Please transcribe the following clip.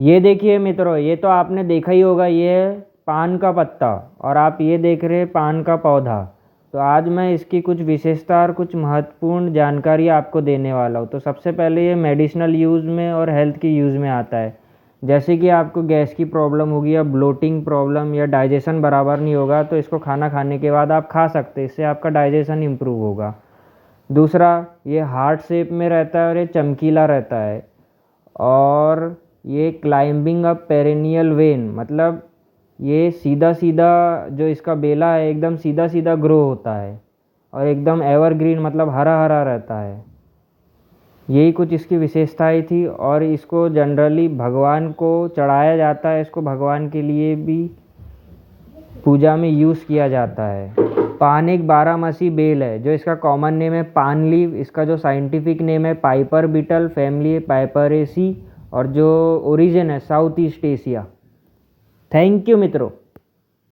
ये देखिए मित्रों, ये तो आपने देखा ही होगा, ये है पान का पत्ता और आप ये देख रहे हैं पान का पौधा। तो आज मैं इसकी कुछ विशेषता और कुछ महत्वपूर्ण जानकारी आपको देने वाला हूँ। तो सबसे पहले ये मेडिसिनल यूज़ में और हेल्थ की यूज़ में आता है। जैसे कि आपको गैस की प्रॉब्लम होगी या ब्लोटिंग प्रॉब्लम या डाइजेशन बराबर नहीं होगा, तो इसको खाना खाने के बाद आप खा सकते हैं, इससे आपका डाइजेशन इम्प्रूव होगा। दूसरा, ये हार्ट शेप में रहता है और ये चमकीला रहता है। और ये क्लाइंबिंग अ पेरेनियल वेन, मतलब ये सीधा सीधा जो इसका बेला है एकदम सीधा सीधा ग्रो होता है और एकदम एवरग्रीन मतलब हरा हरा रहता है। यही कुछ इसकी विशेषताएं थी और इसको जनरली भगवान को चढ़ाया जाता है, इसको भगवान के लिए भी पूजा में यूज़ किया जाता है। पान एक बारहमासी बेल है, जो इसका कॉमन नेम है पान लीव, इसका जो साइंटिफिक नेम है पाइपर बीटल, फैमिली पाइपरेसी और जो ओरिजिन है south east Asia. Thank you मित्रों।